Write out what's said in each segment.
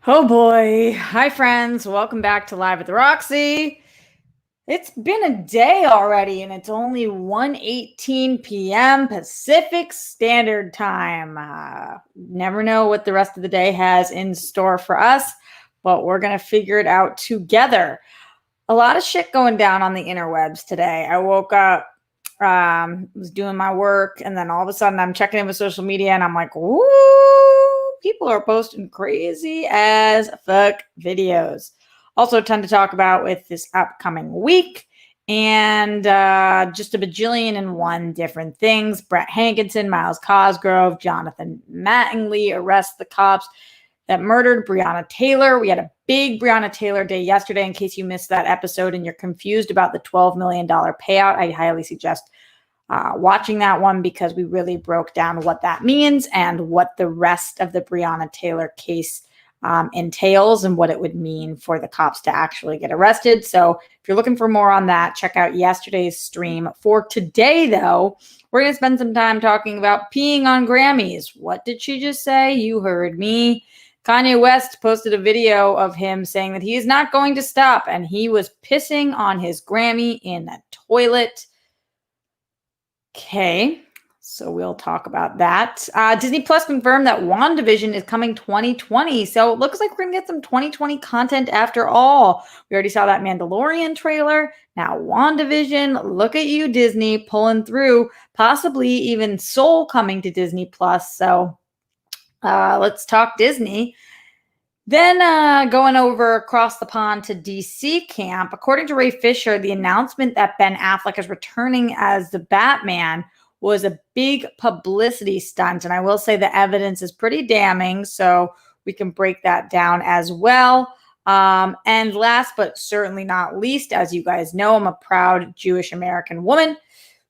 Oh boy. Hi friends. Welcome back to Live at the Roxy. It's been a day already and it's only 1:18 p.m. Pacific Standard Time. Never know what the rest of the day has in store for us, but we're going to figure it out together. A lot of shit going down on the interwebs today. I woke up, was doing my work, and then all of a sudden I'm checking in with social media and I'm like, woo! People are posting crazy as fuck videos. Also, a ton to talk about with this upcoming week and just a bajillion and one different things. Brett Hankinson, Miles Cosgrove, Jonathan Mattingly arrest the cops that murdered Breonna Taylor. We had a big Breonna Taylor day yesterday. In case you missed that episode and you're confused about the $12 million payout, I highly suggest watching that one because we really broke down what that means and what the rest of the Breonna Taylor case entails and what it would mean for the cops to actually get arrested. So if you're looking for more on that, check out yesterday's stream. For today, though, we're going to spend some time talking about peeing on Grammys. What did she just say? You heard me. Kanye West posted a video of him saying that he is not going to stop, and he was pissing on his Grammy in a toilet. Okay, so we'll talk about that. Disney Plus confirmed that WandaVision is coming 2020. So it looks like we're going to get some 2020 content after all. We already saw that Mandalorian trailer. Now WandaVision, look at you, Disney, pulling through. Possibly even Soul coming to Disney Plus. So let's talk Disney. Then going over across the pond to DC camp, according to Ray Fisher, the announcement that Ben Affleck is returning as the Batman was a big publicity stunt. And I will say the evidence is pretty damning, so we can break that down as well. And last but certainly not least, as you guys know, I'm a proud Jewish American woman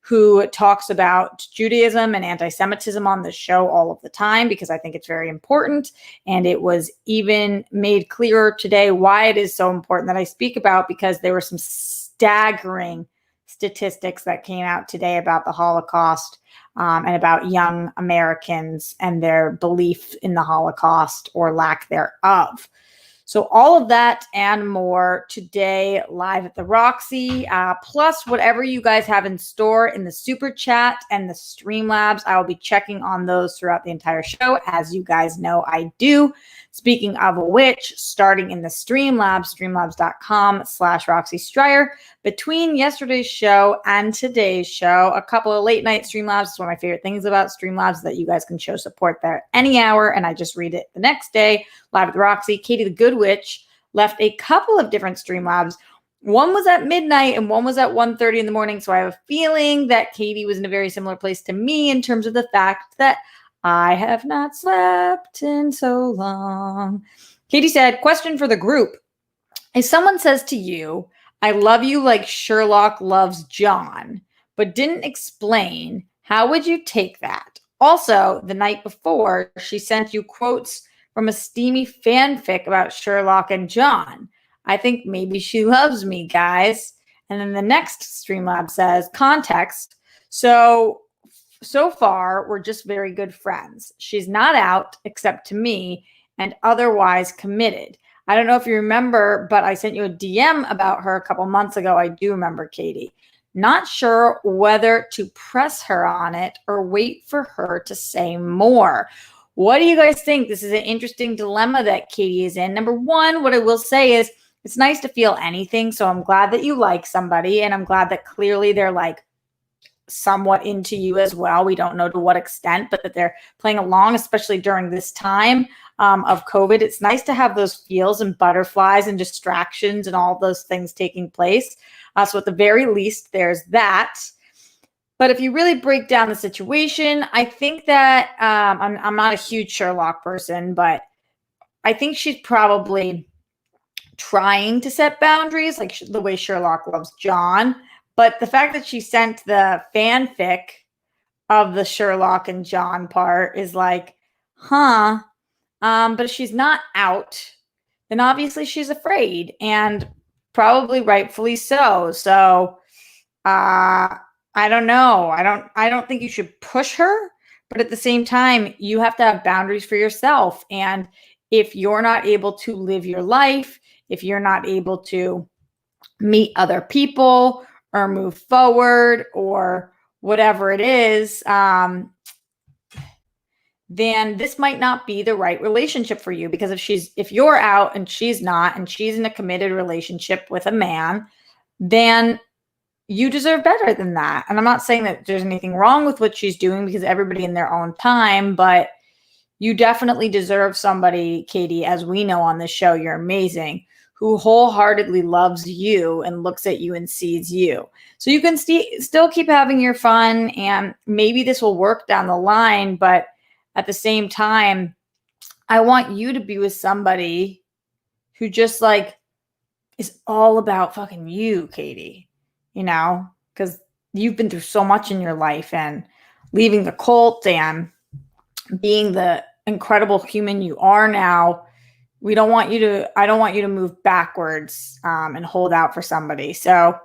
who talks about Judaism and anti-Semitism on the show all of the time because I think it's very important. And it was even made clearer today why it is so important that I speak about, because there were some staggering statistics that came out today about the Holocaust and about young Americans and their belief in the Holocaust or lack thereof. So all of that and more today live at the Roxy, plus whatever you guys have in store in the Super Chat and the Streamlabs. I will be checking on those throughout the entire show. As you guys know, I do. Speaking of which, starting in the Streamlabs, streamlabs.com/Roxy Stryer. Between yesterday's show and today's show, a couple of late night Streamlabs. It's one of my favorite things about Streamlabs, that you guys can show support there any hour, and I just read it the next day. Live at the Roxy, Katie the Good Witch left a couple of different Streamlabs. One was at midnight and one was at 1:30 in the morning. So I have a feeling that Katie was in a very similar place to me in terms of the fact that I have not slept in so long. Katie said, question for the group. If someone says to you, I love you like Sherlock loves John, but didn't explain, how would you take that? Also, the night before, she sent you quotes from a steamy fanfic about Sherlock and John. I think maybe she loves me, guys. And then the next Streamlab says, context. So far, we're just very good friends. She's not out, except to me, and otherwise committed. I don't know if you remember, but I sent you a DM about her a couple months ago. I do remember, Katie. Not sure whether to press her on it or wait for her to say more. What do you guys think? This is an interesting dilemma that Katie is in. Number one, what I will say is it's nice to feel anything. So I'm glad that you like somebody, and I'm glad that clearly they're like somewhat into you as well. We don't know to what extent, but that they're playing along, especially during this time of COVID. It's nice to have those feels and butterflies and distractions and all those things taking place. So at the very least, there's that. But if you really break down the situation, I think that I'm not a huge Sherlock person, but I think she's probably trying to set boundaries, like the way Sherlock loves John. But the fact that she sent the fanfic of the Sherlock and John part is like, huh. But if she's not out, then obviously she's afraid, and probably rightfully so. So I don't know. I don't think you should push her, but at the same time, you have to have boundaries for yourself. And if you're not able to live your life, if you're not able to meet other people or move forward or whatever it is, then this might not be the right relationship for you. Because if you're out and she's not, and she's in a committed relationship with a man, then you deserve better than that. And I'm not saying that there's anything wrong with what she's doing, because everybody in their own time, but you definitely deserve somebody, Katie, as we know on this show, you're amazing, who wholeheartedly loves you and looks at you and sees you. So you can still keep having your fun, and maybe this will work down the line. But at the same time, I want you to be with somebody who just like is all about fucking you, Katie, because you've been through so much in your life, and leaving the cult and being the incredible human you are now. I don't want you to move backwards and hold out for somebody. So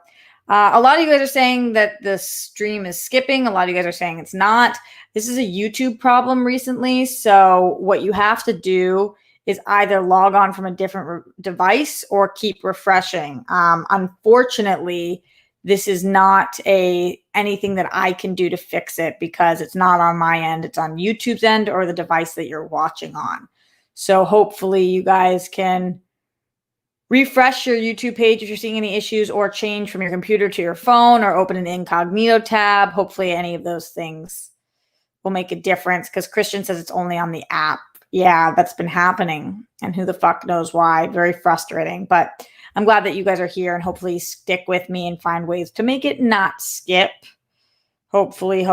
a lot of you guys are saying that the stream is skipping. A lot of you guys are saying it's not. This is a YouTube problem recently. So what you have to do is either log on from a different device or keep refreshing. Unfortunately, this is not anything that I can do to fix it, because it's not on my end. It's on YouTube's end or the device that you're watching on. So hopefully you guys can refresh your YouTube page if you're seeing any issues, or change from your computer to your phone, or open an incognito tab. Hopefully any of those things will make a difference, because Christian says it's only on the app. Yeah, that's been happening, and who the fuck knows why. Very frustrating, but I'm glad that you guys are here, and hopefully stick with me and find ways to make it not skip. Hopefully.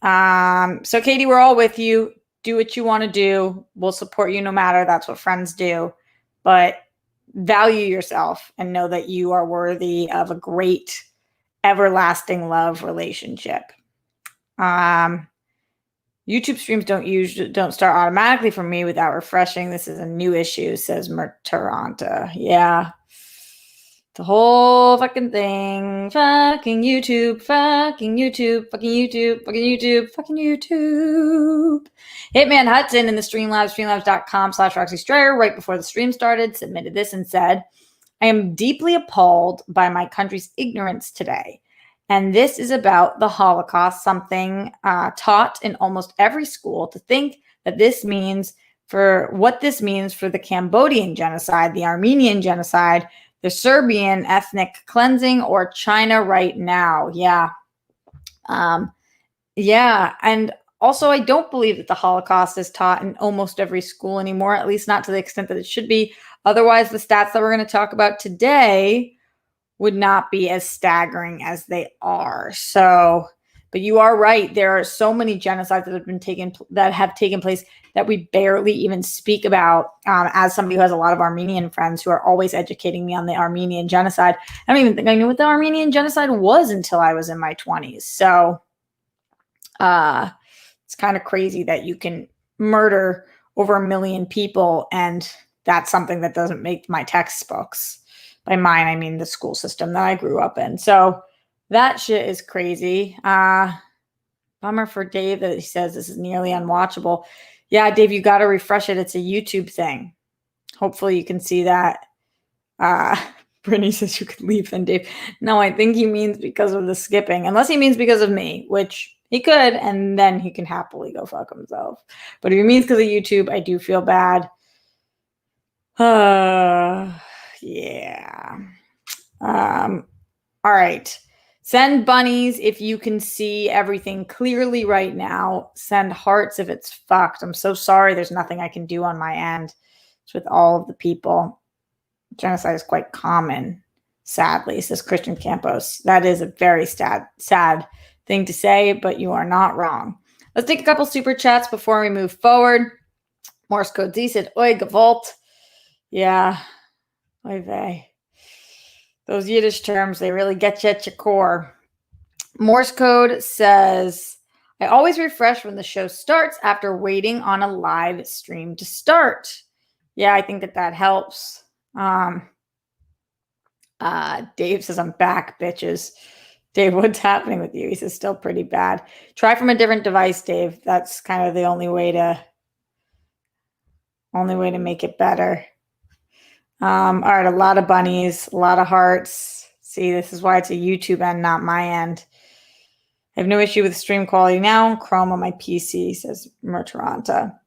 So Katie, we're all with you. Do what you want to do. We'll support you no matter. That's what friends do. But value yourself and know that you are worthy of a great, everlasting love relationship. YouTube streams don't start automatically for me without refreshing. This is a new issue, says Mertaranta. Yeah. The whole fucking thing. Fucking YouTube. Hitman Hudson in the Streamlabs, streamlabs.com/Roxy Striar, right before the stream started, submitted this and said, I am deeply appalled by my country's ignorance today. And this is about the Holocaust, something taught in almost every school, to think that this means for the Cambodian genocide, the Armenian genocide, the Serbian ethnic cleansing, or China right now. Yeah. Yeah. And also, I don't believe that the Holocaust is taught in almost every school anymore, at least not to the extent that it should be. Otherwise, the stats that we're going to talk about today would not be as staggering as they are. So, but you are right. There are so many genocides that have taken place that we barely even speak about. As somebody who has a lot of Armenian friends who are always educating me on the Armenian genocide, I don't even think I knew what the Armenian genocide was until I was in my 20s. So, it's kind of crazy that you can murder over 1 million people, and that's something that doesn't make my textbooks. By mine, I mean the school system that I grew up in. So that shit is crazy. Bummer for Dave that he says this is nearly unwatchable. Yeah, Dave, you got to refresh it. It's a YouTube thing. Hopefully you can see that. Brittany says you could leave then, Dave. No, I think he means because of the skipping. Unless he means because of me, which he could, and then he can happily go fuck himself. But if he means because of YouTube, I do feel bad. Yeah. All right. Send bunnies if you can see everything clearly right now. Send hearts if it's fucked. I'm so sorry. There's nothing I can do on my end. It's with all of the people. Genocide is quite common, sadly, says Christian Campos. That is a very sad thing to say, but you are not wrong. Let's take a couple super chats before we move forward. Morse code Z said, Oi, Gavolt. Yeah. Oy vey. Those Yiddish terms, they really get you at your core. Morse code says, I always refresh when the show starts after waiting on a live stream to start. Yeah, I think that helps. Dave says, I'm back, bitches. Dave, what's happening with you? He says, still pretty bad. Try from a different device, Dave. That's kind of the only way to make it better. All right, a lot of bunnies, a lot of hearts. See, this is why it's a YouTube end, not my end. I have no issue with stream quality now. Chrome on my PC, says Mertaranta.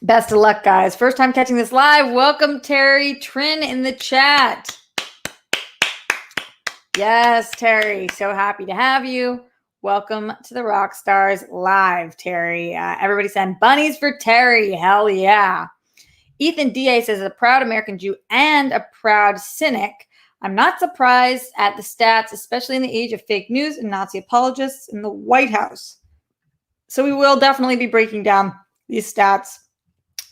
Best of luck, guys. First time catching this live. Welcome, Terry Trin in the chat. Yes, Terry. So happy to have you. Welcome to the Rockstars Live, Terry. Everybody send bunnies for Terry. Hell yeah. Ethan D.A. says, a proud American Jew and a proud cynic, I'm not surprised at the stats, especially in the age of fake news and Nazi apologists in the White House. So we will definitely be breaking down these stats,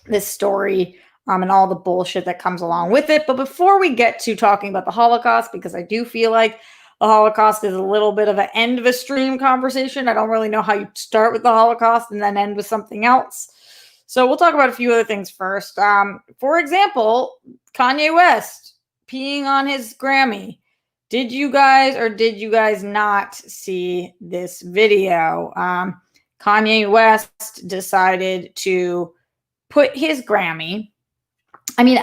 this story, and all the bullshit that comes along with it. But before we get to talking about the Holocaust, because I do feel like the Holocaust is a little bit of an end of a stream conversation. I don't really know how you start with the Holocaust and then end with something else. So we'll talk about a few other things first. For example, Kanye West peeing on his Grammy. Did you guys not see this video? Kanye West decided to put his Grammy. I mean,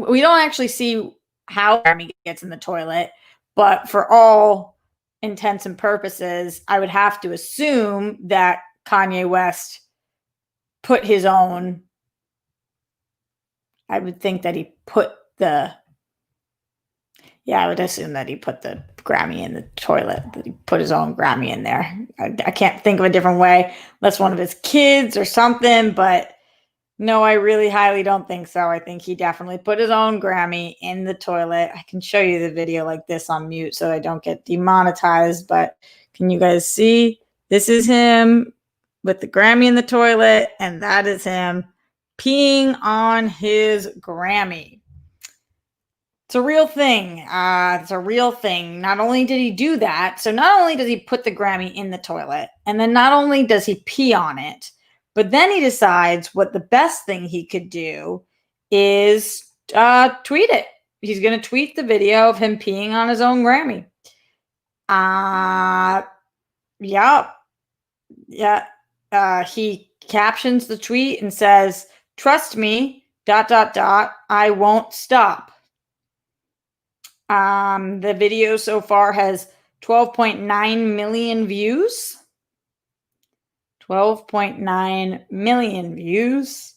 we don't actually see how Grammy gets in the toilet, but for all intents and purposes, I would have to assume that Kanye West put his own. I would think that he put the. Yeah, I would assume that he put the Grammy in the toilet, that he put his own Grammy in there. I can't think of a different way, unless one of his kids or something, but no, I really highly don't think so. I think he definitely put his own Grammy in the toilet. I can show you the video like this on mute so I don't get demonetized, but can you guys see? This is him with the Grammy in the toilet, and that is him peeing on his Grammy. It's a real thing. It's a real thing. Not only did he do that, so not only does he put the Grammy in the toilet, and then not only does he pee on it, but then he decides what the best thing he could do is tweet it. He's going to tweet the video of him peeing on his own Grammy. He captions the tweet and says, "Trust me, ... I won't stop." The video so far has 12.9 million views. 12.9 million views.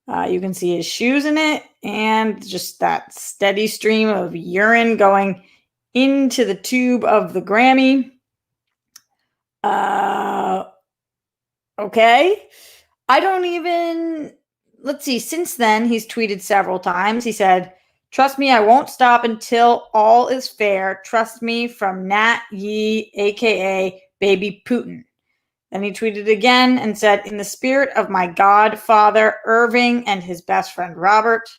You can see his shoes in it and just that steady stream of urine going into the tube of the Grammy. Okay. Let's see. Since then, he's tweeted several times. He said, "Trust me, I won't stop until all is fair. Trust me, from Nat Yee, a.k.a. Baby Putin." Then he tweeted again and said, "In the spirit of my godfather, Irving, and his best friend, Robert."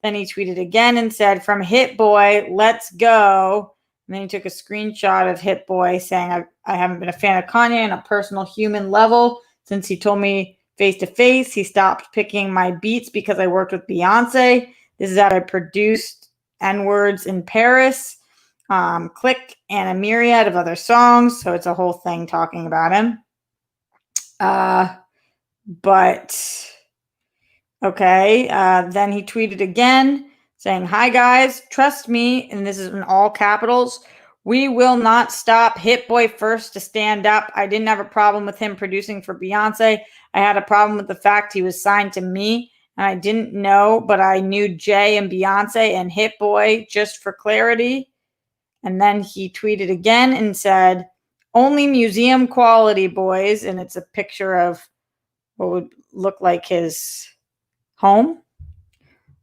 Then he tweeted again and said, "From Hit Boy, let's go." And then he took a screenshot of Hit Boy saying, I haven't been a fan of Kanye on a personal human level since he told me face to face he stopped picking my beats because I worked with Beyonce. This is how I produced N-Words in Paris, Click, and a myriad of other songs. So it's a whole thing talking about him. Then he tweeted again saying, "Hi guys, trust me," and this is in all capitals, "we will not stop. Hit Boy first to stand up. I didn't have a problem with him producing for Beyonce. I had a problem with the fact he was signed to me, and I didn't know, but I knew Jay and Beyonce and Hit Boy, just for clarity." And then he tweeted again and said, "Only museum quality, boys," and it's a picture of what would look like his home.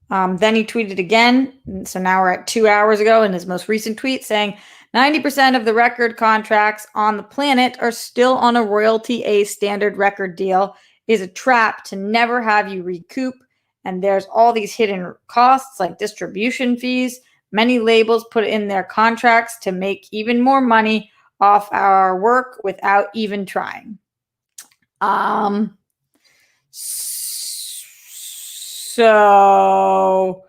Then he tweeted again. So now we're at 2 hours ago in his most recent tweet saying 90% of the record contracts on the planet are still on a royalty A standard record deal. It is a trap to never have you recoup. And there's all these hidden costs like distribution fees. Many labels put it in their contracts to make even more money off our work without even trying. So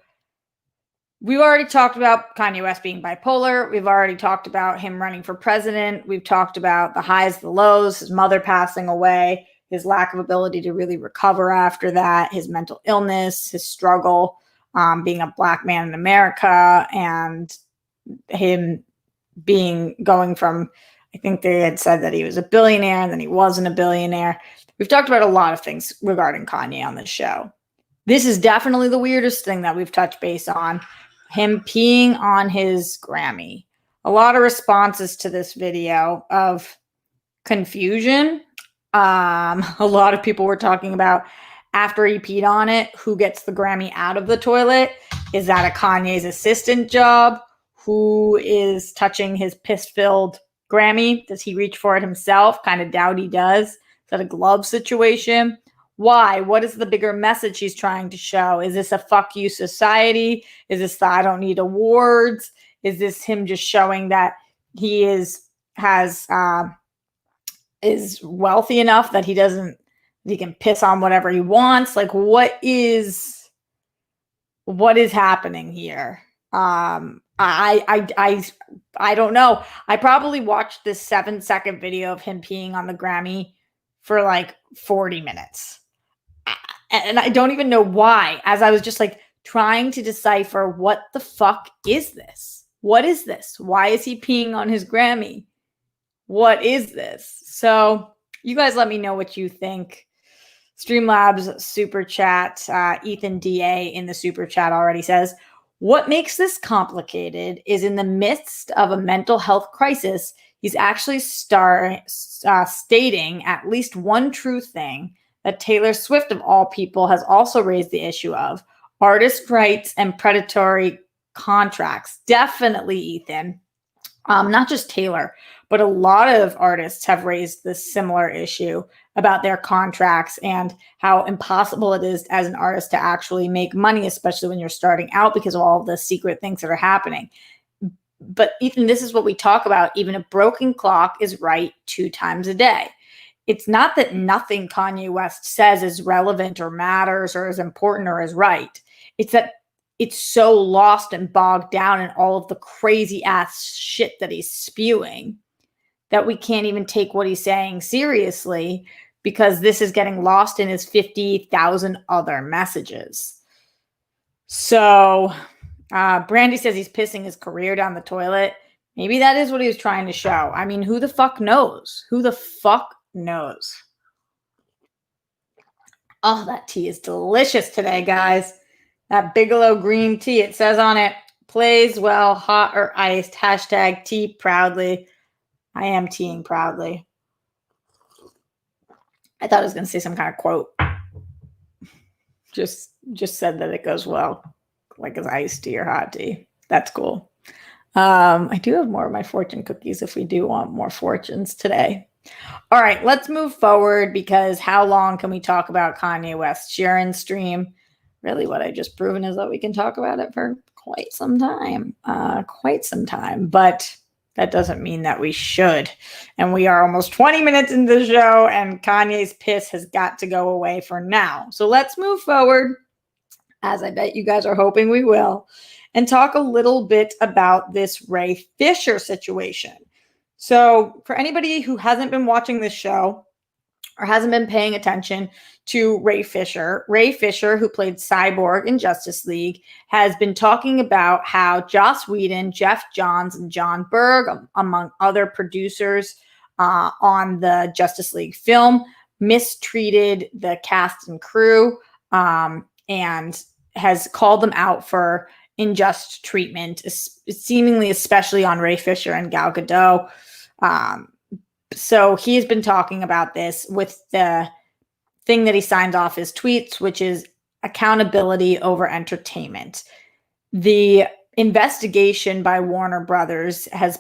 we've already talked about Kanye West being bipolar. We've already talked about him running for president. We've talked about the highs, the lows, his mother passing away, his lack of ability to really recover after that, his mental illness, his struggle being a Black man in America, and him going from, I think they had said that he was a billionaire and then he wasn't a billionaire. We've talked about a lot of things regarding Kanye on this show. This is definitely the weirdest thing that we've touched base on, him peeing on his Grammy. A lot of responses to this video of confusion. A lot of people were talking about, after he peed on it, who gets the Grammy out of the toilet? Is that a Kanye's assistant job? Who is touching his piss-filled Grammy? Does he reach for it himself? Kind of doubt he does. Is that a glove situation? Why? What is the bigger message he's trying to show? Is this a fuck you society? Is this the I don't need awards? Is this him just showing that he is wealthy enough that he can piss on whatever he wants? Like, what is happening here? I don't know. I probably watched this 7-second video of him peeing on the Grammy for like 40 minutes. And I don't even know why, as I was just like trying to decipher, what the fuck is this? What is this? Why is he peeing on his Grammy? What is this? So you guys let me know what you think. Streamlabs super chat, Ethan DA in the super chat already says, what makes this complicated is in the midst of a mental health crisis, he's actually stating at least one true thing that Taylor Swift, of all people, has also raised the issue of: artist rights and predatory contracts. Definitely, Ethan. Not just Taylor, but a lot of artists have raised this similar issue about their contracts and how impossible it is as an artist to actually make money, especially when you're starting out, because of all of the secret things that are happening. But Ethan, this is what we talk about. Even a broken clock is right 2 times a day. It's not that nothing Kanye West says is relevant or matters or is important or is right. It's that it's so lost and bogged down in all of the crazy ass shit that he's spewing that we can't even take what he's saying seriously, because this is getting lost in his 50,000 other messages. So Brandy says he's pissing his career down the toilet. Maybe that is what he was trying to show. I mean, who the fuck knows? Who the fuck knows? Oh, that tea is delicious today, guys. That Bigelow green tea, it says on it, plays well, hot or iced, hashtag tea proudly. I am teeing proudly. I thought I was going to say some kind of quote. Just said that it goes well, like as iced tea or hot tea. That's cool. I do have more of my fortune cookies if we do want more fortunes today. All right, let's move forward, because how long can we talk about Kanye West Sharon stream? Really, what I just proven is that we can talk about it for quite some time. But that doesn't mean that we should. And we are almost 20 minutes into the show, and Kanye's piss has got to go away for now. So let's move forward, as I bet you guys are hoping we will, and talk a little bit about this Ray Fisher situation. So for anybody who hasn't been watching this show or hasn't been paying attention to Ray Fisher, who played Cyborg in Justice League, has been talking about how Joss Whedon, Jeff Johns, and John Berg, among other producers on the Justice League film, mistreated the cast and crew, and has called them out for unjust treatment, seemingly especially on Ray Fisher and Gal Gadot. So he's been talking about this with the thing that he signs off his tweets, which is accountability over entertainment. The investigation by Warner Brothers has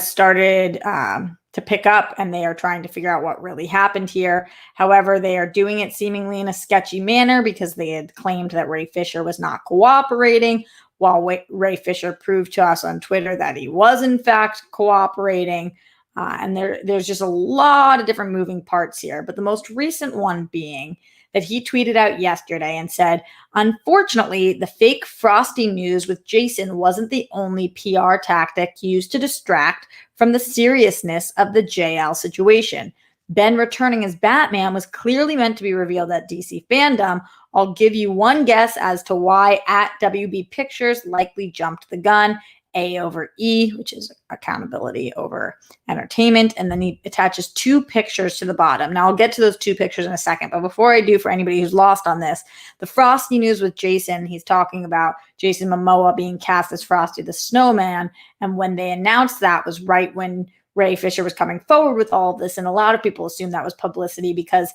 started to pick up, and they are trying to figure out what really happened here. However, they are doing it seemingly in a sketchy manner, because they had claimed that Ray Fisher was not cooperating. while Ray Fisher proved to us on Twitter that he was in fact cooperating. And there's just a lot of different moving parts here. But the most recent one being that he tweeted out yesterday and said, unfortunately, the fake Frosty news with Jason wasn't the only PR tactic used to distract from the seriousness of the JL situation. Ben returning as Batman was clearly meant to be revealed at DC Fandom. I'll give you one guess as to why at WB Pictures likely jumped the gun. A over E, which is accountability over entertainment. And then he attaches 2 pictures to the bottom. Now, I'll get to those 2 pictures in a second. But before I do, for anybody who's lost on this, the Frosty news with Jason, he's talking about Jason Momoa being cast as Frosty the Snowman. And when they announced that was right when Ray Fisher was coming forward with all of this. And a lot of people assume that was publicity because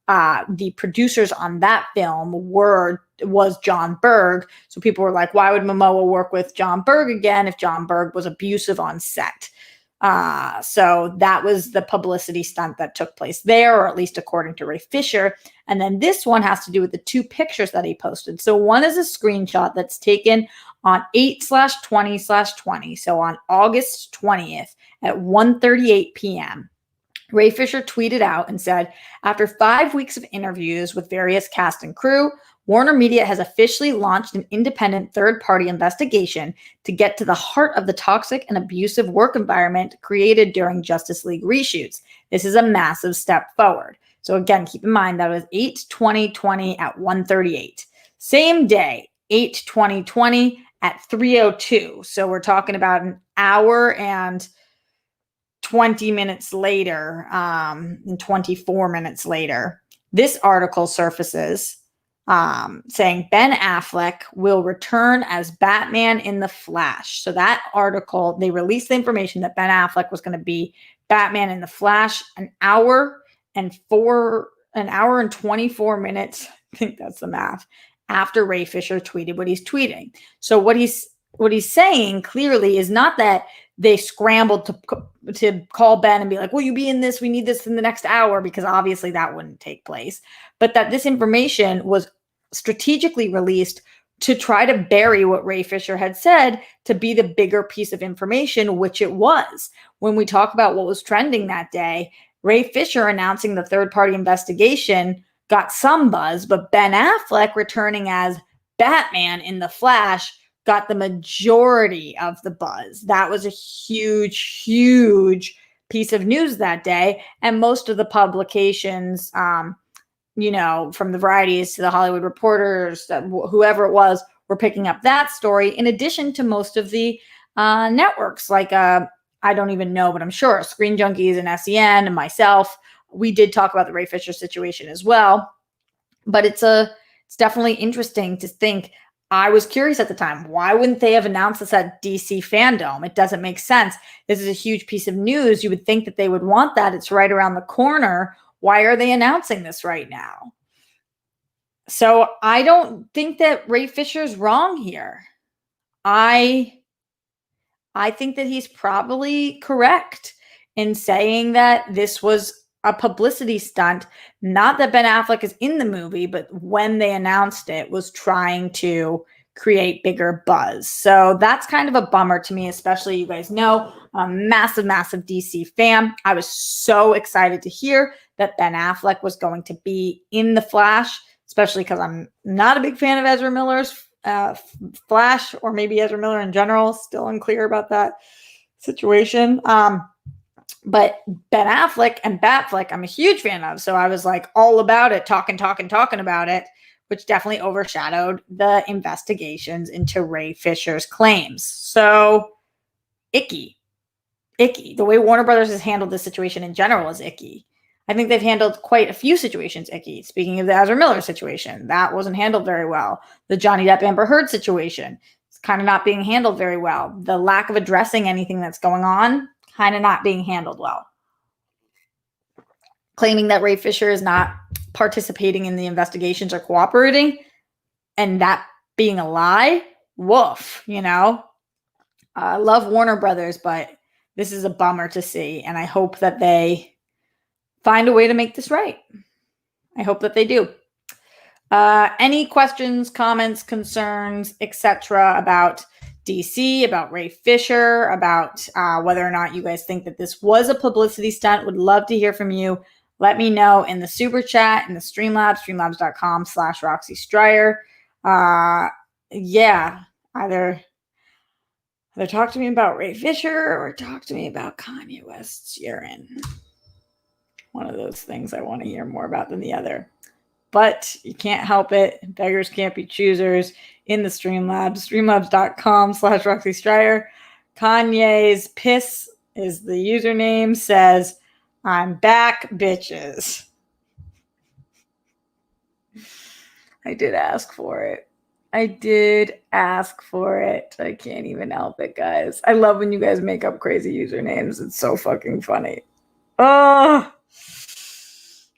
the producers on that film was John Berg. So people were like, why would Momoa work with John Berg again if John Berg was abusive on set? So that was the publicity stunt that took place there, or at least according to Ray Fisher. And then this one has to do with the 2 pictures that he posted. So one is a screenshot that's taken on 8/20/20. So on August 20th at 1:38 p.m. Ray Fisher tweeted out and said, after 5 weeks of interviews with various cast and crew, Warner Media has officially launched an independent third-party investigation to get to the heart of the toxic and abusive work environment created during Justice League reshoots. This is a massive step forward. So again, keep in mind that was 8/20/20 at 1:38. Same day, 8/20/20 at 3:02. So we're talking about an hour and 20 minutes later, and 24 minutes later, this article surfaces saying Ben Affleck will return as Batman in the Flash. So that article, they released the information that Ben Affleck was going to be Batman in the Flash an hour and 24 minutes. I think that's the math. After Ray Fisher tweeted what he's tweeting. So what he's saying clearly is not that they scrambled to call Ben and be like, will you be in this? We need this in the next hour, because obviously that wouldn't take place. But that this information was strategically released to try to bury what Ray Fisher had said to be the bigger piece of information, which it was. When we talk about what was trending that day, Ray Fisher announcing the third-party investigation got some buzz, but Ben Affleck returning as Batman in the Flash got the majority of the buzz. That was a huge, huge piece of news that day. And most of the publications, from the Varieties to the Hollywood Reporters, whoever it was, were picking up that story, in addition to most of the networks, like I don't even know, but I'm sure Screen Junkies and SEN and myself, we did talk about the Ray Fisher situation as well. But it's definitely interesting to think. I was curious at the time, why wouldn't they have announced this at DC Fandom? It doesn't make sense. This is a huge piece of news. You would think that they would want that. It's right around the corner. Why are they announcing this right now? So I don't think that Ray Fisher's wrong here. I think that he's probably correct in saying that this was a publicity stunt. Not that Ben Affleck is in the movie, but when they announced it, was trying to create bigger buzz. So that's kind of a bummer to me, especially, you guys know, I'm a massive, massive DC fan. I was so excited to hear that Ben Affleck was going to be in The Flash, especially because I'm not a big fan of Ezra Miller's Flash, or maybe Ezra Miller in general. Still unclear about that situation. But Ben Affleck and Batfleck, I'm a huge fan of. So I was like all about it, talking about it, which definitely overshadowed the investigations into Ray Fisher's claims. So icky. The way Warner Brothers has handled this situation in general is icky. I think they've handled quite a few situations icky. Speaking of the Ezra Miller situation, that wasn't handled very well. The Johnny Depp Amber Heard situation, it's kind of not being handled very well. The lack of addressing anything that's going on, kind of not being handled well. Claiming that Ray Fisher is not participating in the investigations or cooperating, and that being a lie, woof, I love Warner Brothers, but this is a bummer to see, and I hope that they find a way to make this right. I hope that they do. Any questions, comments, concerns, etc. about DC, about Ray Fisher, about whether or not you guys think that this was a publicity stunt? Would love to hear from you. Let me know in the super chat, in the Streamlabs, streamlabs.com/Roxy Stryer. Yeah, either talk to me about Ray Fisher or talk to me about Kanye West's urine. One of those things I want to hear more about than the other. But you can't help it. Beggars can't be choosers in the Streamlabs. Streamlabs.com/Roxy Stryer. Kanye's piss is the username. Says, I'm back, bitches. I did ask for it. I can't even help it, guys. I love when you guys make up crazy usernames. It's so fucking funny. Oh.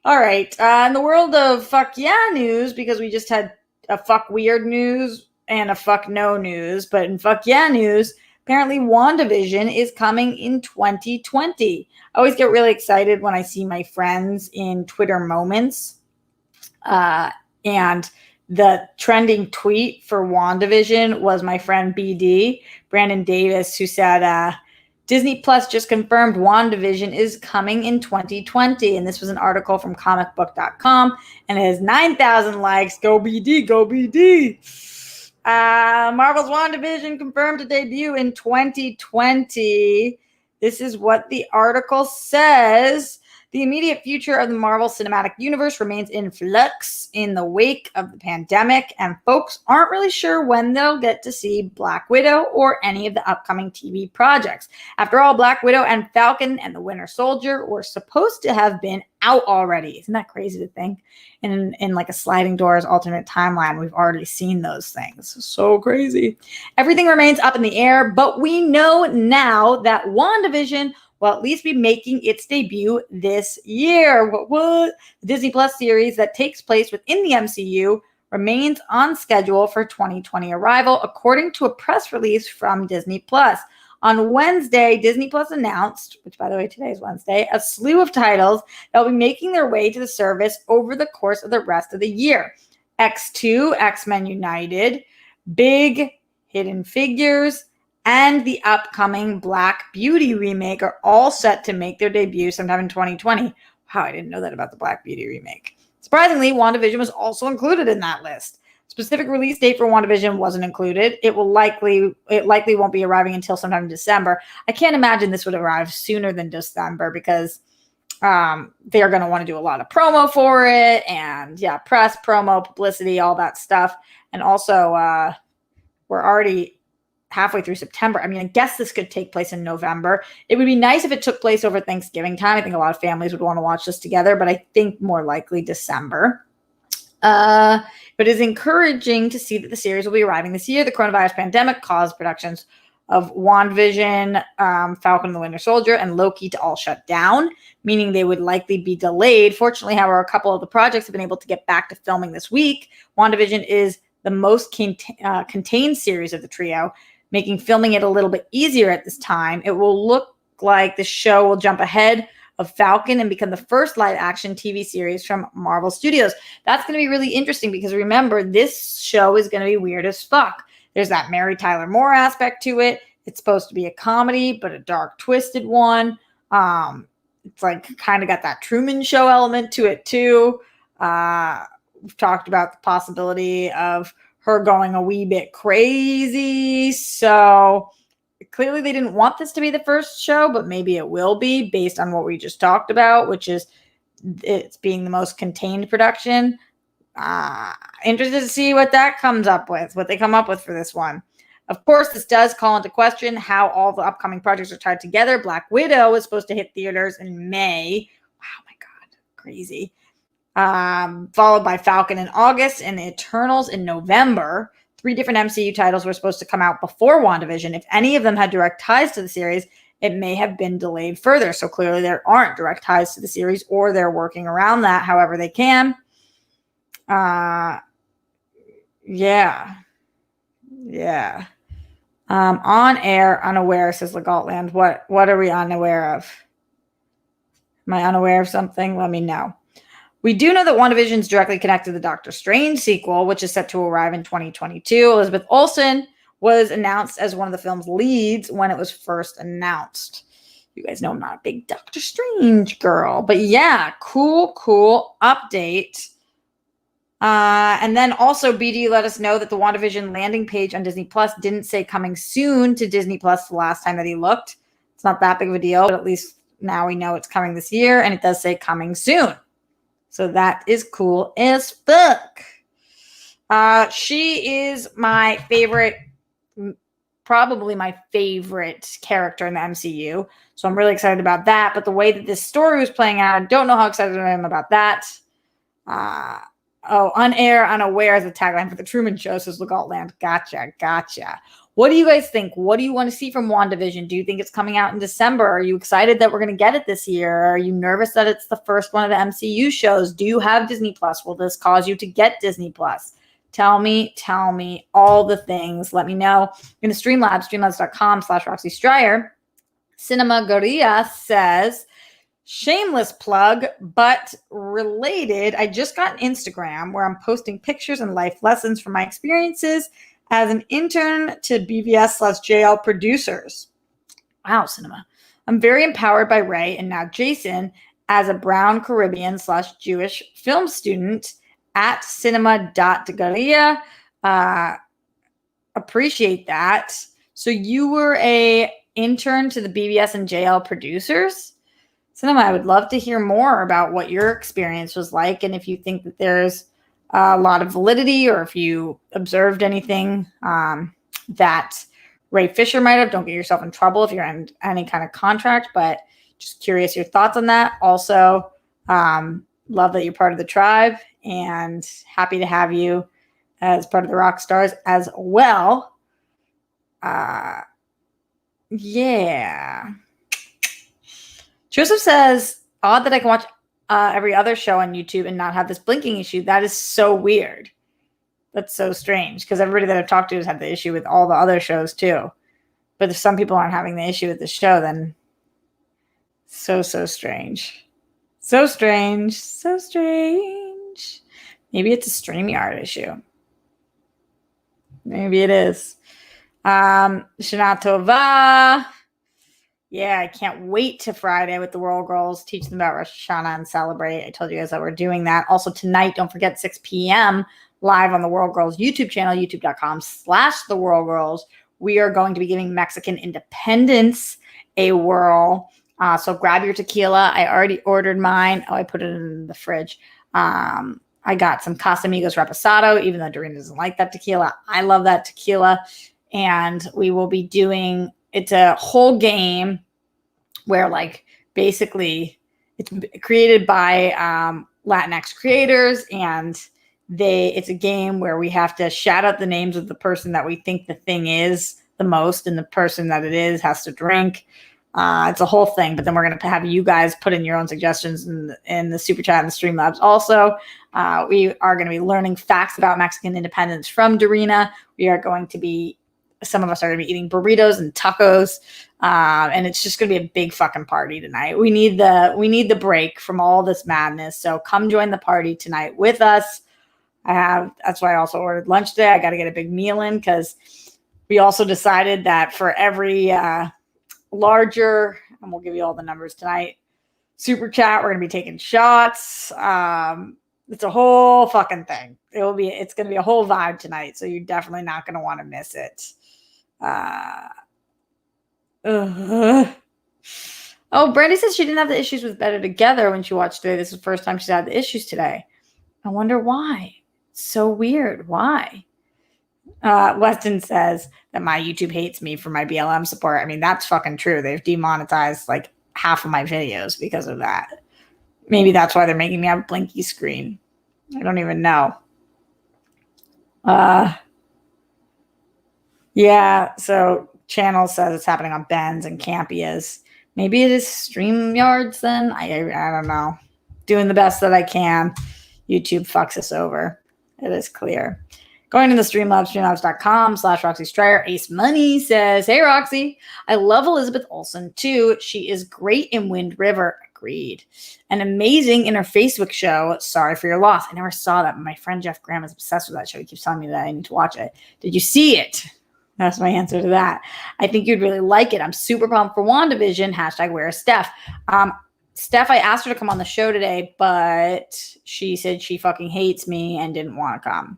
All right. In the world of fuck yeah news, because we just had a fuck weird news and a fuck no news, but in fuck yeah news, apparently WandaVision is coming in 2020. I always get really excited when I see my friends in Twitter moments. And the trending tweet for WandaVision was my friend BD, Brandon Davis, who said, Disney Plus just confirmed WandaVision is coming in 2020. And this was an article from comicbook.com, and it has 9,000 likes. Go BD, go BD. Marvel's WandaVision confirmed to debut in 2020. This is what the article says. The immediate future of the Marvel Cinematic Universe remains in flux in the wake of the pandemic, and folks aren't really sure when they'll get to see Black Widow or any of the upcoming TV projects. After all, Black Widow and Falcon and the Winter Soldier were supposed to have been out already. Isn't that crazy to think? In like a sliding doors alternate timeline, we've already seen those things. So crazy. Everything remains up in the air, but we know now that WandaVision will at least be making its debut this year. What? The Disney Plus series that takes place within the MCU remains on schedule for 2020 arrival, according to a press release from Disney Plus. On Wednesday, Disney Plus announced, which by the way, today is Wednesday, a slew of titles that will be making their way to the service over the course of the rest of the year. X2, X-Men United, Big, Hidden Figures, and the upcoming Black Beauty remake are all set to make their debut sometime in 2020. Wow, I didn't know that about the Black Beauty remake. Surprisingly, WandaVision was also included in that list. Specific release date for WandaVision wasn't included. It likely won't be arriving until sometime in December. I can't imagine this would arrive sooner than December because they are going to want to do a lot of promo for it, and yeah, press, promo, publicity, all that stuff. And also, we're already halfway through September. I mean, I guess this could take place in November. It would be nice if it took place over Thanksgiving time. I think a lot of families would want to watch this together, but I think more likely December. But it's encouraging to see that the series will be arriving this year. The coronavirus pandemic caused productions of WandaVision, Falcon and the Winter Soldier, and Loki to all shut down, meaning they would likely be delayed. Fortunately, however, a couple of the projects have been able to get back to filming this week. WandaVision is the most contained series of the trio, making filming it a little bit easier at this time. It will look like the show will jump ahead of Falcon and become the first live-action TV series from Marvel Studios. That's going to be really interesting because remember, this show is going to be weird as fuck. There's that Mary Tyler Moore aspect to it. It's supposed to be a comedy, but a dark, twisted one. It's like kind of got that Truman Show element to it too. We've talked about the possibility of her going a wee bit crazy. So clearly they didn't want this to be the first show, but maybe it will be based on what we just talked about, which is it's being the most contained production. Interested to see what that comes up with, what they come up with for this one. Of course, this does call into question how all the upcoming projects are tied together. Black Widow is supposed to hit theaters in May. Wow, my God, crazy. Followed by Falcon in August and Eternals in November. 3 different MCU titles were supposed to come out before WandaVision. If any of them had direct ties to the series, it may have been delayed further. So clearly there aren't direct ties to the series, or they're working around that however they can. Yeah. On air, unaware, says Legaltland. What are we unaware of? Am I unaware of something? Let me know. We do know that WandaVision is directly connected to the Doctor Strange sequel, which is set to arrive in 2022. Elizabeth Olsen was announced as one of the film's leads when it was first announced. You guys know I'm not a big Doctor Strange girl, but yeah, cool update. And then also BD let us know that the WandaVision landing page on Disney Plus didn't say coming soon to Disney Plus the last time that he looked. It's not that big of a deal, but at least now we know it's coming this year, and it does say coming soon. So that is cool as fuck. She is my favorite, probably my favorite character in the MCU. So I'm really excited about that. But the way that this story was playing out, I don't know how excited I am about that. Unaware is the tagline for the Truman Show, says Legault Gotcha. What do you guys think? What do you want to see from WandaVision? Do you think it's coming out in December? Are you excited that we're going to get it this year? Are you nervous that it's the first one of the MCU shows? Do you have Disney Plus? Will this cause you to get Disney Plus? Tell me all the things. Let me know in the Streamlabs, streamlabs.com/Roxy Stryer. Cinema Goria says, shameless plug, but related. I just got an Instagram where I'm posting pictures and life lessons from my experiences as an intern to BVS/JL producers. Wow, Cinema. I'm very empowered by Ray and now Jason as a brown Caribbean/Jewish film student at cinema.galia. Appreciate that. So you were a intern to the BVS and JL producers? Cinema, I would love to hear more about what your experience was like, and if you think that there's a lot of validity, or if you observed anything that Ray Fisher might have. Don't get yourself in trouble if you're in any kind of contract, but just curious your thoughts on that. Also, love that you're part of the tribe, and happy to have you as part of the rock stars as well. Yeah. Joseph says, odd that I can watch every other show on YouTube and not have this blinking issue. That is so weird. That's so strange, because everybody that I've talked to has had the issue with all the other shows too. But if some people aren't having the issue with the show, then so strange. So strange. Maybe it's a StreamYard issue. Maybe it is. Shana Tova. Yeah, I can't wait to Friday with the World Girls, teach them about Rosh Hashanah and celebrate. I told you guys that we're doing that. Also tonight, don't forget 6 p.m. live on the World Girls YouTube channel, youtube.com/the World Girls. We are going to be giving Mexican independence a whirl. So grab your tequila. I already ordered mine. Oh, I put it in the fridge. I got some Casamigos Reposado, even though Dorina doesn't like that tequila. I love that tequila. And we will be doing, it's a whole game where, like, basically it's created by Latinx creators, and it's a game where we have to shout out the names of the person that we think the thing is the most, and the person that it is has to drink. It's a whole thing, but then we're going to have you guys put in your own suggestions in the super chat and the Streamlabs. Also, we are going to be learning facts about Mexican independence from Dorina. Some of us are going to be eating burritos and tacos, and it's just going to be a big fucking party tonight. We need the break from all this madness. So come join the party tonight with us. That's why I also ordered lunch today. I got to get a big meal in, because we also decided that for every larger, and we'll give you all the numbers tonight, super chat, we're going to be taking shots. It's a whole fucking thing. It's going to be a whole vibe tonight. So you're definitely not going to want to miss it. Oh, Brandy says she didn't have the issues with Better Together when she watched today. This is the first time she's had the issues today. I wonder why. So weird. Why? Weston says that my YouTube hates me for my BLM support. I mean, that's fucking true. They've demonetized like half of my videos because of that. Maybe that's why they're making me have a blinky screen. I don't even know. Yeah, so Channel says it's happening on Ben's and Campia's. Maybe it is StreamYards then? I don't know. Doing the best that I can. YouTube fucks us over. It is clear. Going to the Streamlabs, streamlabs.com/Roxy Stryer. Ace Money says, hey, Roxy, I love Elizabeth Olsen too. She is great in Wind River. Agreed. An amazing interFacebook show. Sorry for your loss. I never saw that, but my friend Jeff Graham is obsessed with that show. He keeps telling me that I need to watch it. Did you see it? That's my answer to that. I think you'd really like it. I'm super pumped for WandaVision. # where is Steph? Steph, I asked her to come on the show today, but she said she fucking hates me and didn't want to come.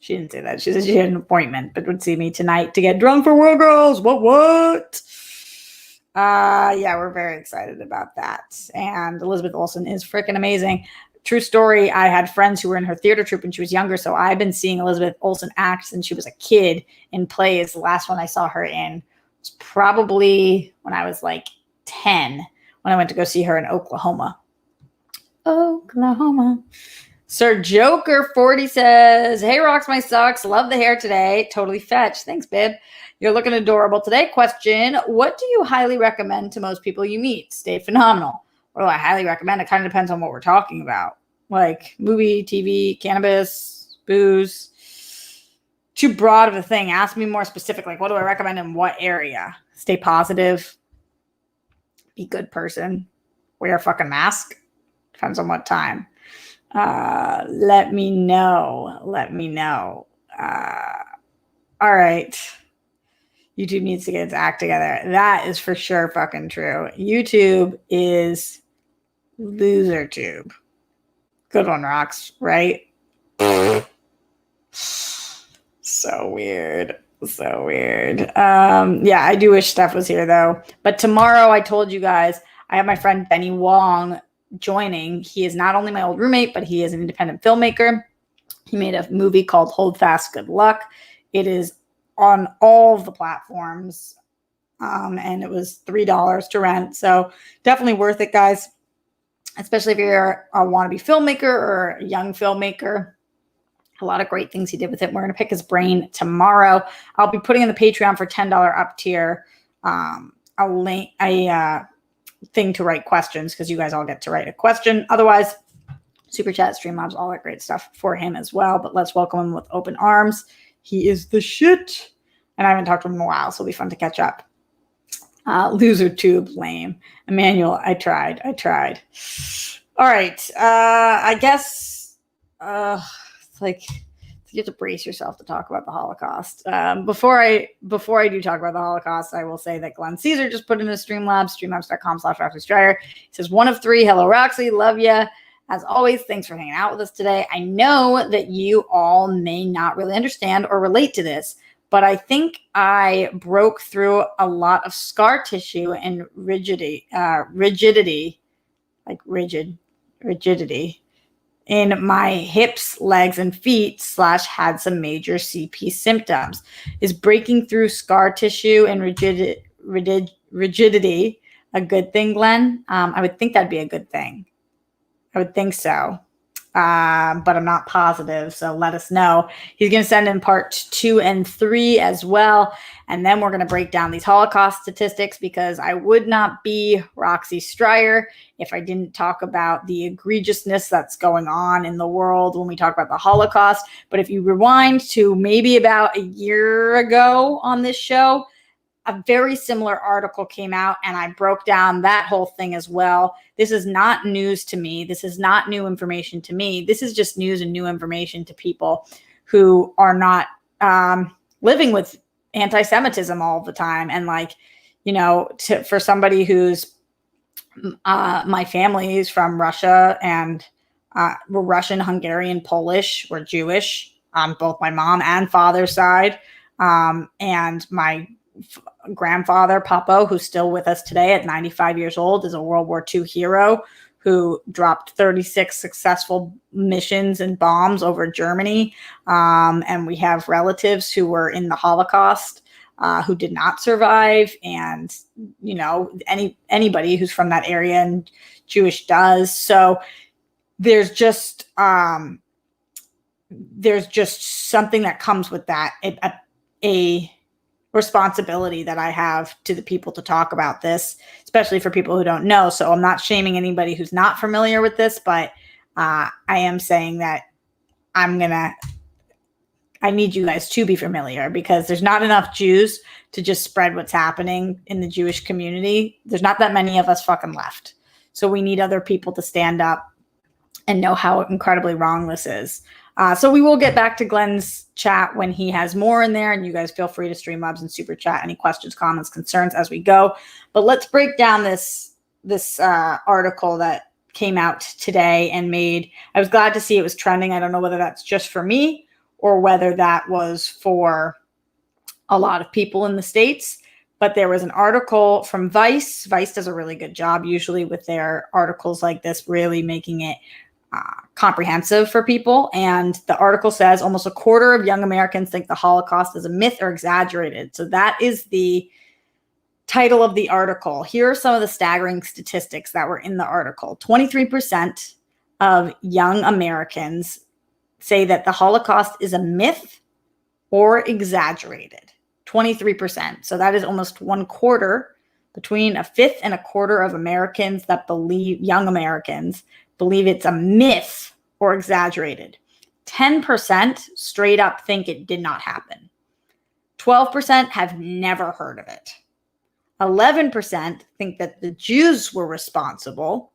She didn't say that. She said she had an appointment, but would see me tonight to get drunk for World Girls. What? Yeah, we're very excited about that. And Elizabeth Olsen is freaking amazing. True story, I had friends who were in her theater troupe when she was younger, so I've been seeing Elizabeth Olsen act since she was a kid in plays. The last one I saw her in was probably when I was like 10, when I went to go see her in Oklahoma. Sir Joker 40 says, hey, Rocks My Socks. Love the hair today. Totally fetch. Thanks, babe. You're looking adorable today. Question, what do you highly recommend to most people you meet? Stay phenomenal. What do I highly recommend? It kind of depends on what we're talking about. Like movie, TV, cannabis, booze. Too broad of a thing. Ask me more specific. Like, what do I recommend in what area? Stay positive. Be a good person. Wear a fucking mask. Depends on what time. Let me know. All right. YouTube needs to get its act together. That is for sure fucking true. YouTube is loser tube. Good one, Rocks, right? So weird. Yeah, I do wish Steph was here though. But tomorrow, I told you guys, I have my friend Benny Wong joining. He is not only my old roommate, but he is an independent filmmaker. He made a movie called Hold Fast, Good Luck. It is on all of the platforms, and it was $3 to rent. So definitely worth it, guys, especially if you're a wannabe filmmaker or a young filmmaker. A lot of great things he did with it. We're going to pick his brain tomorrow. I'll be putting in the Patreon for $10 up tier a link, a thing to write questions, because you guys all get to write a question. Otherwise, Super Chat, Streamlabs, all that great stuff for him as well. But let's welcome him with open arms. He is the shit. And I haven't talked to him in a while, so it'll be fun to catch up. Loser tube, lame. Emmanuel, I tried. All right. I guess it's like you have to brace yourself to talk about the Holocaust. Before I do talk about the Holocaust, I will say that Glenn Caesar just put in a Streamlabs, streamlabs.com/RoxyStrider. He says, 1 of 3. Hello, Roxy. Love ya. As always, thanks for hanging out with us today. I know that you all may not really understand or relate to this, but I think I broke through a lot of scar tissue and rigidity in my hips, legs, and feet / had some major CP symptoms. Is breaking through scar tissue and rigidity a good thing, Glenn? I would think that'd be a good thing. I would think so. But I'm not positive, so let us know. He's going to send in part 2 and 3 as well. And then we're going to break down these Holocaust statistics, because I would not be Roxy Stryer if I didn't talk about the egregiousness that's going on in the world when we talk about the Holocaust. But if you rewind to maybe about a year ago on this show, a very similar article came out, and I broke down that whole thing as well. This is not news to me. This is not new information to me. This is just news and new information to people who are not living with anti-Semitism all the time. And for somebody who's my family is from Russia, and we're Russian, Hungarian, Polish, we're Jewish on both my mom and father's side. And my grandfather, Papo, who's still with us today at 95 years old, is a World War II hero who dropped 36 successful missions and bombs over Germany. And we have relatives who were in the Holocaust who did not survive. And, anybody who's from that area and Jewish does. So there's just something that comes with that, a responsibility that I have to the people to talk about this, especially for people who don't know. So I'm not shaming anybody who's not familiar with this, but I am saying that I need you guys to be familiar, because there's not enough Jews to just spread what's happening in the Jewish community. There's not that many of us fucking left. So we need other people to stand up and know how incredibly wrong this is. So we will get back to Glenn's chat when he has more in there, and you guys feel free to Streamlabs and super chat any questions, comments, concerns as we go. But let's break down this article that came out today and I was glad to see it was trending. I don't know whether that's just for me or whether that was for a lot of people in the States. But there was an article from Vice. Vice does a really good job usually with their articles like this, really making it comprehensive for people. And the article says almost a quarter of young Americans think the Holocaust is a myth or exaggerated. So that is the title of the article. Here are some of the staggering statistics that were in the article. 23% of young Americans say that the Holocaust is a myth or exaggerated. 23%. So that is almost one quarter, between a fifth and a quarter of Americans that young Americans believe it's a myth or exaggerated. 10% straight up think it did not happen. 12% have never heard of it. 11% think that the Jews were responsible.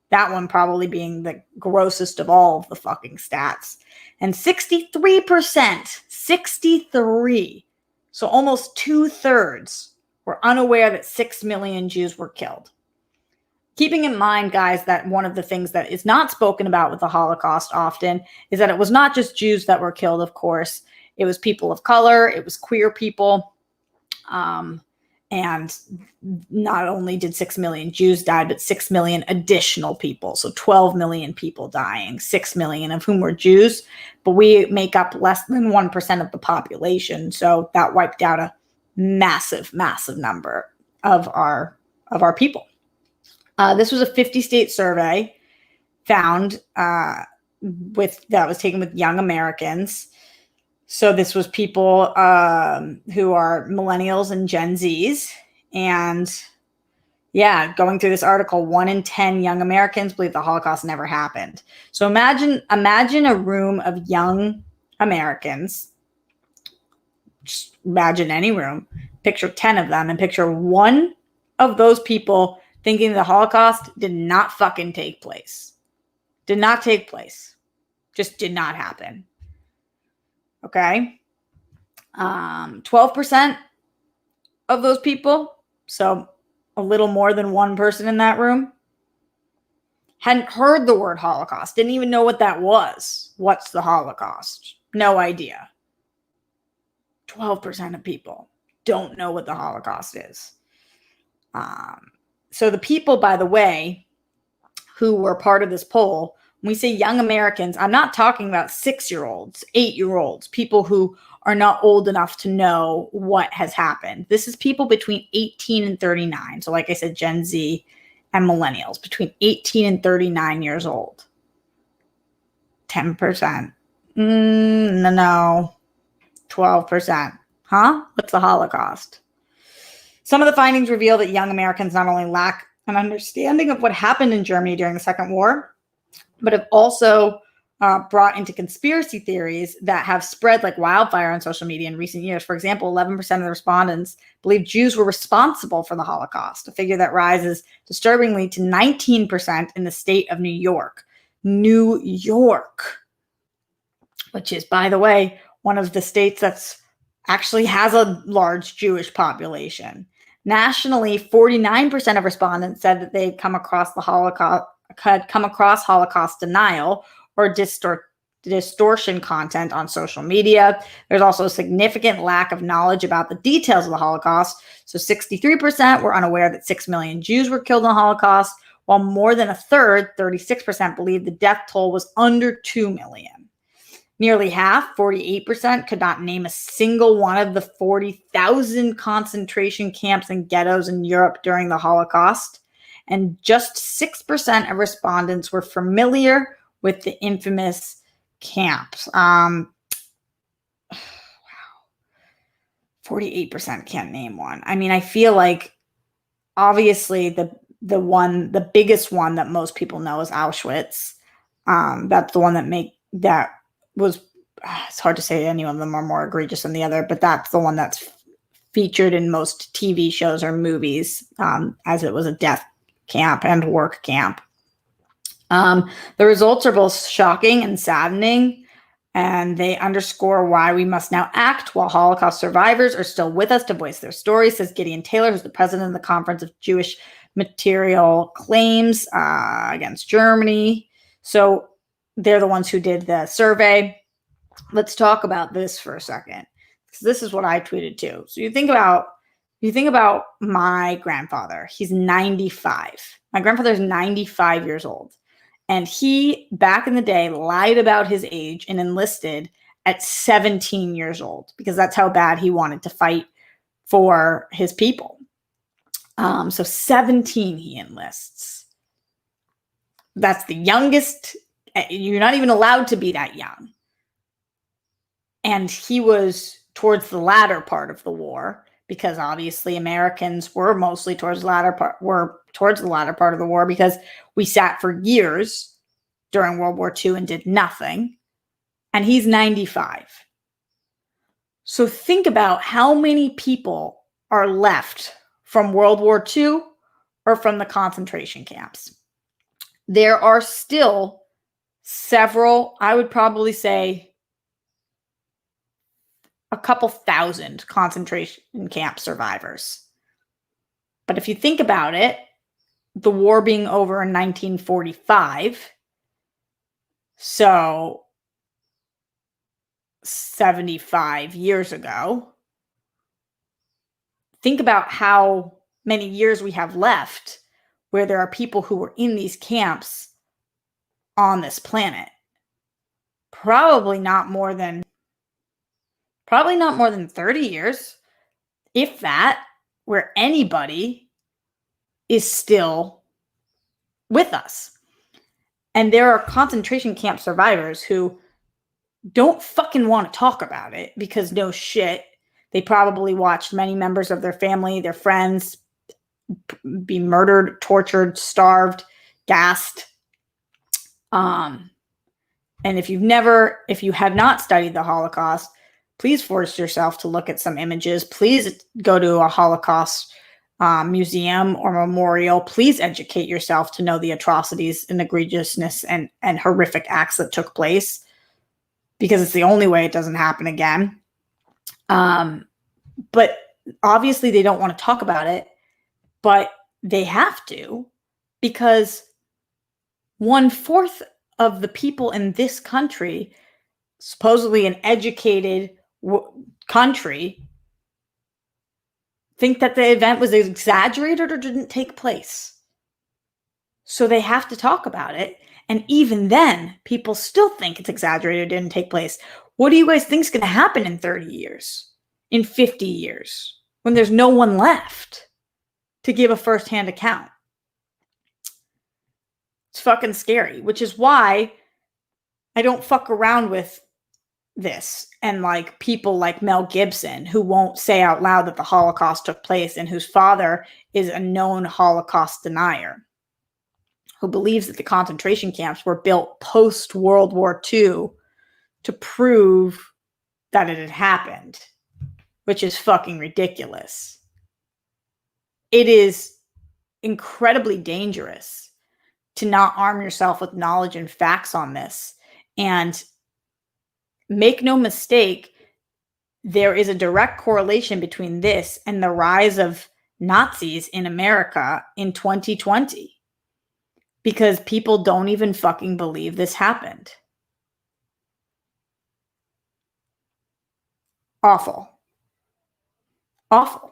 That one probably being the grossest of all of the fucking stats. And 63%, 63, so almost 2/3 were unaware that 6 million Jews were killed. Keeping in mind, guys, that one of the things that is not spoken about with the Holocaust often is that it was not just Jews that were killed, of course. It was people of color. It was queer people. And not only did 6 million Jews die, but 6 million additional people. So 12 million people dying, 6 million of whom were Jews. But we make up less than 1% of the population. So that wiped out a massive, massive number of our people. This was a 50-state survey found that was taken with young Americans. So this was people who are millennials and Gen Zs. And yeah, going through this article, 1 in 10 young Americans believe the Holocaust never happened. So imagine a room of young Americans. Just imagine any room. Picture 10 of them and picture one of those people thinking the Holocaust did not fucking take place. Did not take place. Just did not happen. Okay. 12% of those people, so a little more than one person in that room, hadn't heard the word Holocaust, didn't even know what that was. What's the Holocaust? No idea. 12% of people don't know what the Holocaust is. So the people, by the way, who were part of this poll, when we say young Americans, I'm not talking about 6-year-olds, 8-year-olds, people who are not old enough to know what has happened. This is people between 18 and 39. So like I said, Gen Z and millennials, between 18 and 39 years old. 10%. No. 12%. Huh? What's the Holocaust? Some of the findings reveal that young Americans not only lack an understanding of what happened in Germany during the Second War, but have also brought into conspiracy theories that have spread like wildfire on social media in recent years. For example, 11% of the respondents believe Jews were responsible for the Holocaust, a figure that rises disturbingly to 19% in the state of New York. New York, which is, by the way, one of the states that's actually has a large Jewish population. Nationally, 49% of respondents said that they'd come across Holocaust denial or distortion content on social media. There's also a significant lack of knowledge about the details of the Holocaust. So 63% were unaware that 6 million Jews were killed in the Holocaust, while more than a third, 36%, believed the death toll was under 2 million. Nearly half, 48%, could not name a single one of the 40,000 concentration camps and ghettos in Europe during the Holocaust. And just 6% of respondents were familiar with the infamous camps. 48% can't name one. I mean, I feel like obviously the biggest one that most people know is Auschwitz. That's the one that was, it's hard to say any of them are more egregious than the other, but that's the one that's featured in most TV shows or movies, as it was a death camp and work camp. The results are both shocking and saddening, and they underscore why we must now act while Holocaust survivors are still with us to voice their stories, says Gideon Taylor, who's the president of the Conference of Jewish Material Claims against Germany. So they're the ones who did the survey. Let's talk about this for a second, because this is what I tweeted too. So you think about my grandfather. He's 95. My grandfather's 95 years old. And he, back in the day, lied about his age and enlisted at 17 years old, because that's how bad he wanted to fight for his people. So 17 he enlists. That's the youngest. You're not even allowed to be that young. And he was towards the latter part of the war, because obviously Americans were mostly towards the latter part of the war, because we sat for years during World War II and did nothing. And he's 95. So think about how many people are left from World War II or from the concentration camps. There are still several, I would probably say a couple thousand concentration camp survivors. But if you think about it, the war being over in 1945, so 75 years ago, think about how many years we have left where there are people who were in these camps on this planet. Probably not more than 30 years, if that, where anybody is still with us. And there are concentration camp survivors who don't fucking want to talk about it, because no shit, they probably watched many members of their family, their friends be murdered, tortured, starved, gassed. And if you have not studied the Holocaust, please force yourself to look at some images. Please go to a Holocaust museum or memorial. Please educate yourself to know the atrocities and egregiousness and horrific acts that took place, because it's the only way it doesn't happen again. But obviously they don't want to talk about it, but they have to, because 1/4 of the people in this country, supposedly an educated country, think that the event was exaggerated or didn't take place. So they have to talk about it. And even then, people still think it's exaggerated, didn't take place. What do you guys think is going to happen in 30 years, in 50 years, when there's no one left to give a firsthand account? It's fucking scary, which is why I don't fuck around with this. And like people like Mel Gibson, who won't say out loud that the Holocaust took place and whose father is a known Holocaust denier, who believes that the concentration camps were built post World War II to prove that it had happened, which is fucking ridiculous. It is incredibly dangerous to not arm yourself with knowledge and facts on this. And make no mistake, there is a direct correlation between this and the rise of Nazis in America in 2020. Because people don't even fucking believe this happened. Awful. Awful.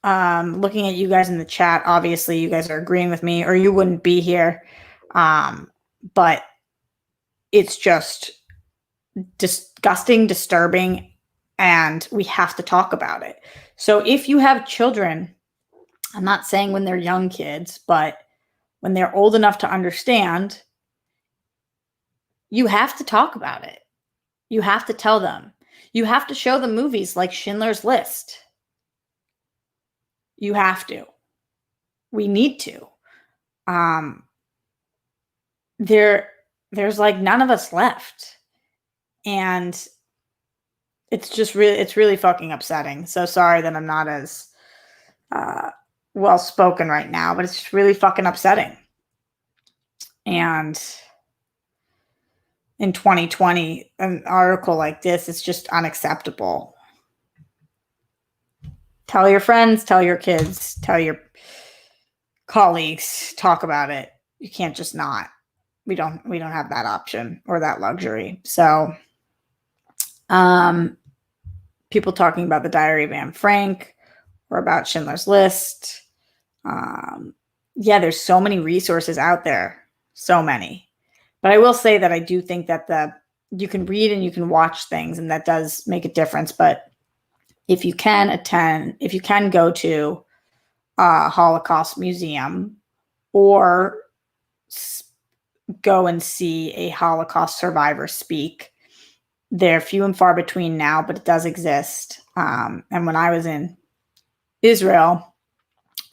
Looking at you guys in the chat, obviously you guys are agreeing with me, or you wouldn't be here. But it's just disgusting, disturbing, and we have to talk about it. So if you have children, I'm not saying when they're young kids, but when they're old enough to understand, you have to talk about it. You have to tell them. You have to show them movies like Schindler's List. You have to. We need to. There's like none of us left. And it's really fucking upsetting. So sorry that I'm not as well spoken right now, but it's just really fucking upsetting. And in 2020, an article like this is just unacceptable. Tell your friends, tell your kids, tell your colleagues, talk about it. You can't just not. We don't have that option or that luxury. So people talking about the Diary of Anne Frank or about Schindler's List. Yeah, there's so many resources out there. So many. But I will say that I do think that you can read and you can watch things, and that does make a difference. But if you can go to a Holocaust museum or go and see a Holocaust survivor speak, they're few and far between now, but it does exist. And when I was in Israel,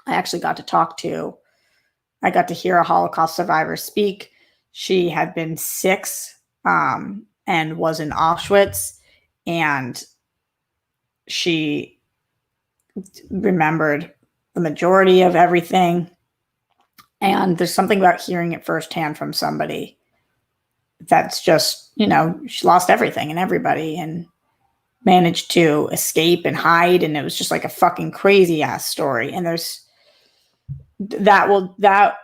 I actually got to hear a Holocaust survivor speak. She had been 6 and was in Auschwitz, and she remembered the majority of everything. And there's something about hearing it firsthand from somebody that's just, she lost everything and everybody and managed to escape and hide. And it was just like a fucking crazy ass story. And there's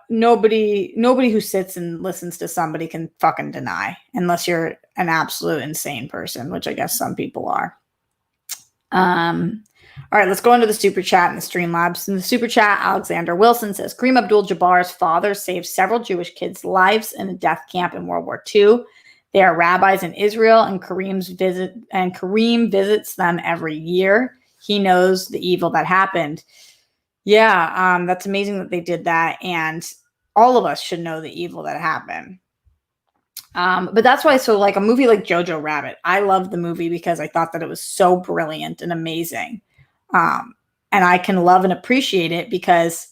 nobody who sits and listens to somebody can fucking deny, unless you're an absolute insane person, which I guess some people are. All right, let's go into the super chat and the Streamlabs. In the super chat, Alexander Wilson says, Kareem Abdul-Jabbar's father saved several Jewish kids' lives in a death camp in World War II. They are rabbis in Israel, and Kareem visits them every year. He knows the evil that happened. Yeah, that's amazing that they did that, and all of us should know the evil that happened. But that's why, so like a movie like Jojo Rabbit, I loved the movie because I thought that it was so brilliant and amazing. And I can love and appreciate it because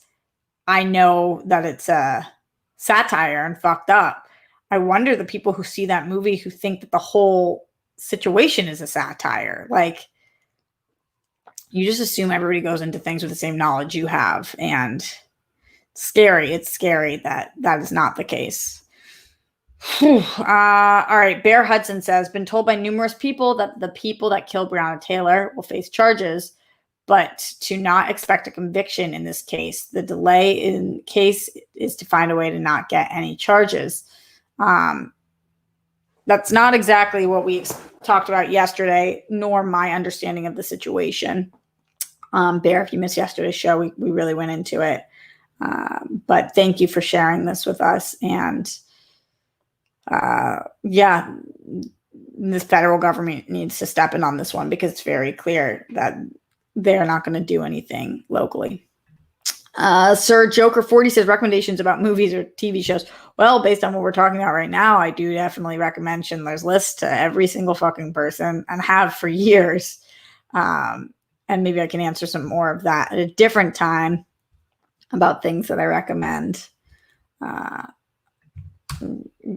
I know that it's a satire and fucked up. I wonder the people who see that movie who think that the whole situation is a satire. Like, you just assume everybody goes into things with the same knowledge you have. And it's scary that that is not the case. All right. Bear Hudson says, been told by numerous people that the people that killed Breonna Taylor will face charges, but to not expect a conviction in this case. The delay in case is to find a way to not get any charges. That's not exactly what we talked about yesterday, nor my understanding of the situation. Bear, if you missed yesterday's show, we really went into it. But thank you for sharing this with us. And yeah, the federal government needs to step in on this one because it's very clear that they're not going to do anything locally. Sir Joker 40 says recommendations about movies or TV shows. Well, based on what we're talking about right now, I do definitely recommend Schindler's List to every single fucking person, and have for years. And maybe I can answer some more of that at a different time about things that I recommend.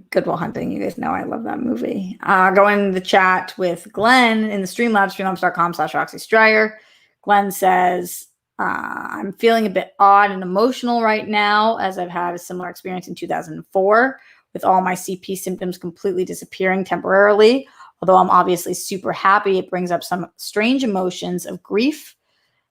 Good Will Hunting. You guys know I love that movie. Go in the chat with Glenn in the Streamlabs, streamlabs.com/Roxy Stryer. Glenn says, I'm feeling a bit odd and emotional right now, as I've had a similar experience in 2004 with all my CP symptoms completely disappearing temporarily. Although I'm obviously super happy, it brings up some strange emotions of grief.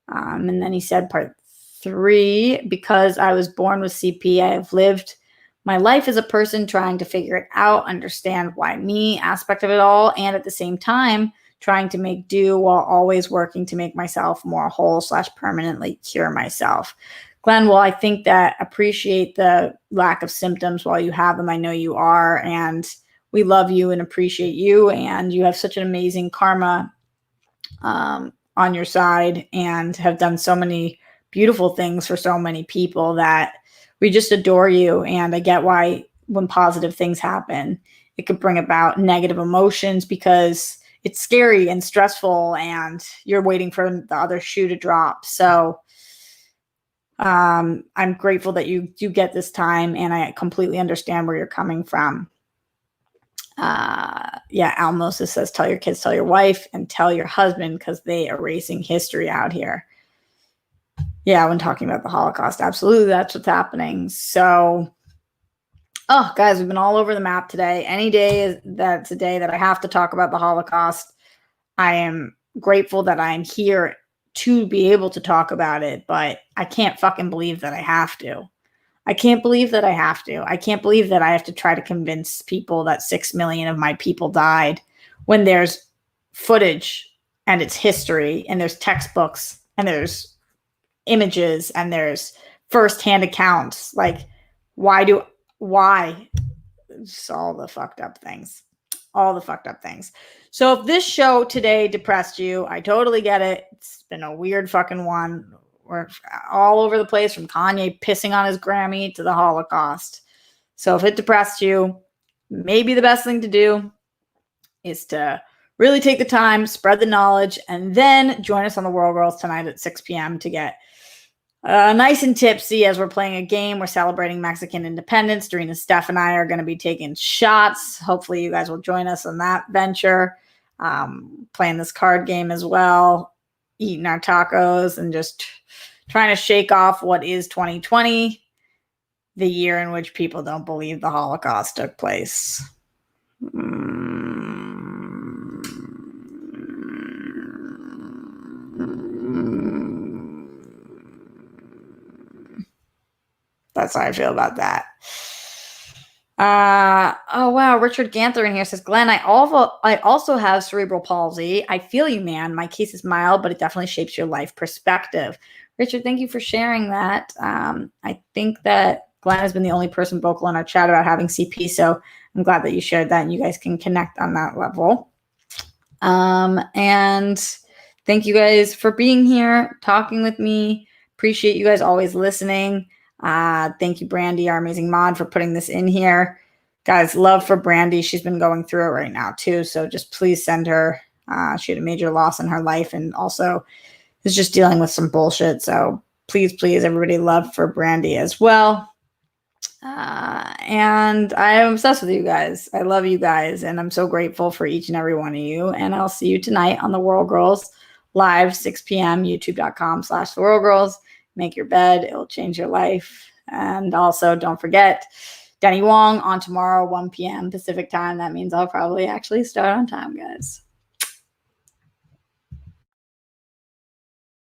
And then he said, part 3, because I was born with CP, I have lived my life as a person trying to figure it out, understand why me aspect of it all, and at the same time, trying to make do while always working to make myself more whole / permanently cure myself. Glenn, well, I think that appreciate the lack of symptoms while you have them. I know you are, and we love you and appreciate you, and you have such an amazing karma on your side and have done so many beautiful things for so many people that we just adore you. And I get why when positive things happen, it could bring about negative emotions because it's scary and stressful and you're waiting for the other shoe to drop. So I'm grateful that you do get this time, and I completely understand where you're coming from. Yeah, Almosa says, tell your kids, tell your wife, and tell your husband because they are erasing history out here. Yeah, when talking about the Holocaust, absolutely, that's what's happening. So, oh, guys, we've been all over the map today. Any day that's a day that I have to talk about the Holocaust, I am grateful that I'm here to be able to talk about it, but I can't fucking believe that I have to. I can't believe that I have to. I can't believe that I have to try to convince people that 6 million of my people died when there's footage and it's history and there's textbooks and there's images and there's firsthand accounts. Like, why? Just all the fucked up things. All the fucked up things. So if this show today depressed you, I totally get it. It's been a weird fucking one. We're all over the place, from Kanye pissing on his Grammy to the Holocaust. So if it depressed you, maybe the best thing to do is to really take the time, spread the knowledge, and then join us on the World Girls tonight at 6 p.m. to get nice and tipsy as we're playing a game. We're celebrating Mexican independence. Doreen and Steph and I are going to be taking shots. Hopefully you guys will join us on that venture. Playing this card game as well, eating our tacos, and just trying to shake off what is 2020, the year in which people don't believe the Holocaust took place. That's how I feel about that. Oh wow, Richard Ganther in here says, Glenn, I also have cerebral palsy. I feel you, man. My case is mild, but it definitely shapes your life perspective. Richard, thank you for sharing that. I think that Glenn has been the only person vocal in our chat about having CP, so I'm glad that you shared that and you guys can connect on that level. And thank you guys for being here, talking with me. Appreciate you guys always listening. Thank you, Brandy, our amazing mod, for putting this in here. Guys, love for Brandy. She's been going through it right now too, so just please send her. She had a major loss in her life and also is just dealing with some bullshit. So please, everybody, love for Brandy as well. And I am obsessed with you guys. I love you guys, and I'm so grateful for each and every one of you. And I'll see you tonight on the World Girls live, 6 p.m., youtube.com/the World Girls. Make your bed. It'll change your life. And also, don't forget, Denny Wong on tomorrow, 1 p.m. Pacific time. That means I'll probably actually start on time, guys.